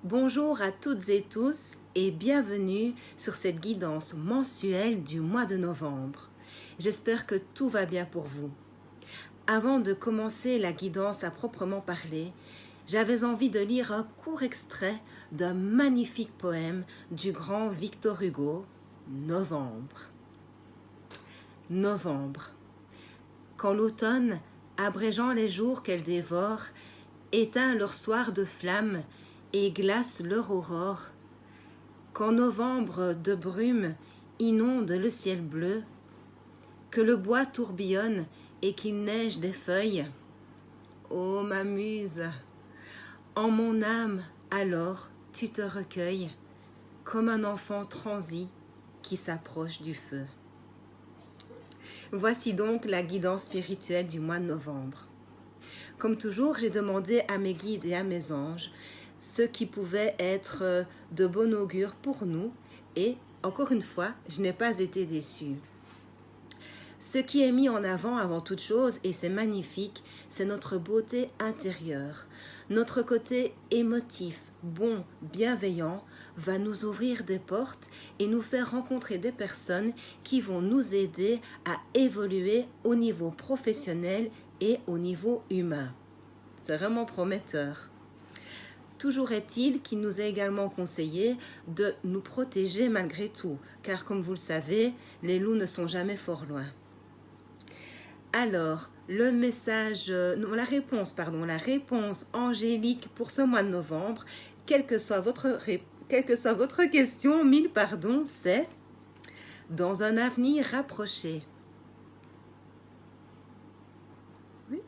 Bonjour à toutes et tous et bienvenue sur cette guidance mensuelle du mois de novembre. J'espère que tout va bien pour vous. Avant de commencer la guidance à proprement parler, j'avais envie de lire un court extrait d'un magnifique poème du grand Victor Hugo, Novembre. Novembre. Quand l'automne, abrégeant les jours qu'elle dévore, éteint leur soir de flammes et glace leur aurore, quand novembre de brume inonde le ciel bleu, que le bois tourbillonne et qu'il neige des feuilles, ô ma muse, en mon âme alors tu te recueilles, comme un enfant transi qui s'approche du feu. Voici donc la guidance spirituelle du mois de novembre. Comme toujours, j'ai demandé à mes guides et à mes anges ce qui pouvait être de bon augure pour nous et, encore une fois, je n'ai pas été déçue. Ce qui est mis en avant toute chose, et c'est magnifique, c'est notre beauté intérieure. Notre côté émotif, bon, bienveillant, va nous ouvrir des portes et nous faire rencontrer des personnes qui vont nous aider à évoluer au niveau professionnel et au niveau humain. C'est vraiment prometteur. Toujours est-il qu'il nous est également conseillé de nous protéger malgré tout, car comme vous le savez, les loups ne sont jamais fort loin. Alors, la réponse angélique pour ce mois de novembre, quelle que soit votre question, mille pardons, c'est dans un avenir rapproché. Oui.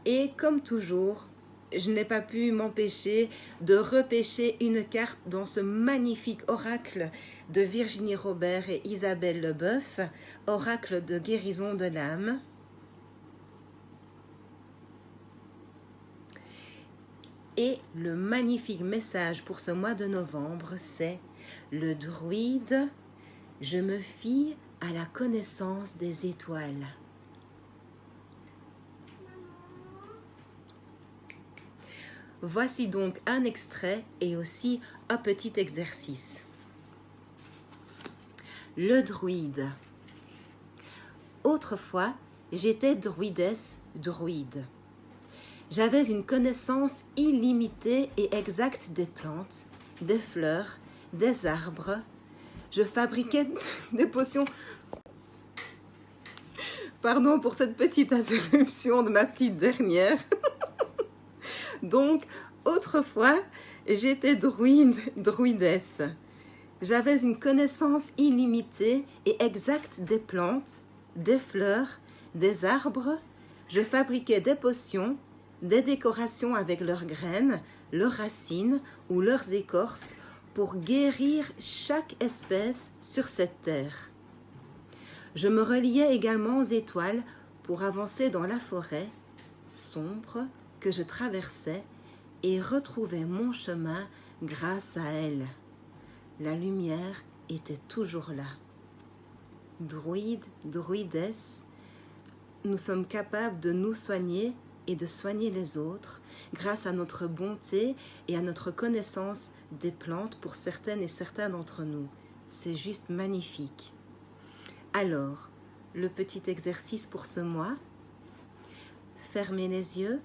Et comme toujours, je n'ai pas pu m'empêcher de repêcher une carte dans ce magnifique oracle de Virginie Robert et Isabelle Leboeuf, oracle de guérison de l'âme. Et le magnifique message pour ce mois de novembre, c'est le druide, je me fie à la connaissance des étoiles. Voici donc un extrait et aussi un petit exercice. Le druide. Autrefois, j'étais druidesse, druide. J'avais une connaissance illimitée et exacte des plantes, des fleurs, des arbres. Je fabriquais des potions. Pardon pour cette petite interruption de ma petite dernière. Donc, autrefois, j'étais druidesse. J'avais une connaissance illimitée et exacte des plantes, des fleurs, des arbres. Je fabriquais des potions, des décorations avec leurs graines, leurs racines ou leurs écorces pour guérir chaque espèce sur cette terre. Je me reliais également aux étoiles pour avancer dans la forêt sombre que je traversais et retrouvais mon chemin grâce à elle. La lumière était toujours là. Druide, druidesse, nous sommes capables de nous soigner et de soigner les autres grâce à notre bonté et à notre connaissance des plantes pour certaines et certains d'entre nous. C'est juste magnifique. Alors, le petit exercice pour ce mois, fermez les yeux,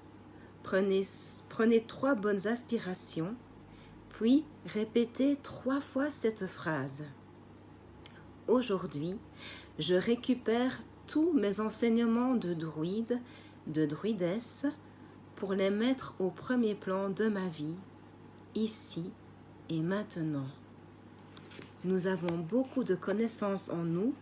prenez 3 bonnes aspirations, puis répétez 3 fois cette phrase. Aujourd'hui, je récupère tous mes enseignements de druide, de druidesse, pour les mettre au premier plan de ma vie, ici et maintenant. Nous avons beaucoup de connaissances en nous,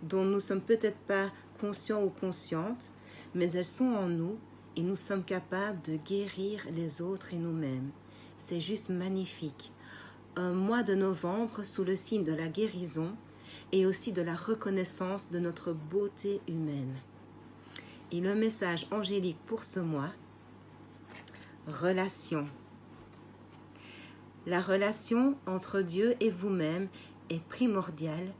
dont nous ne sommes peut-être pas conscients ou conscientes, mais elles sont en nous et nous sommes capables de guérir les autres et nous-mêmes. C'est juste magnifique. Un mois de novembre sous le signe de la guérison et aussi de la reconnaissance de notre beauté humaine. Et le message angélique pour ce mois, relation. La relation entre Dieu et vous-même est primordiale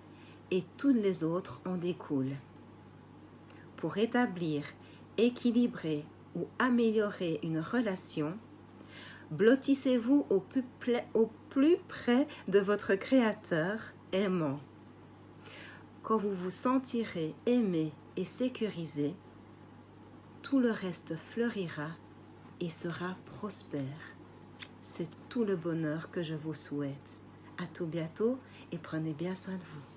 et toutes les autres en découlent. Pour établir, équilibrer ou améliorer une relation, Blottissez-vous au plus près de votre Créateur aimant. Quand vous vous sentirez aimé et sécurisé, tout le reste fleurira et sera prospère. C'est tout le bonheur que je vous souhaite. À tout bientôt et prenez bien soin de vous.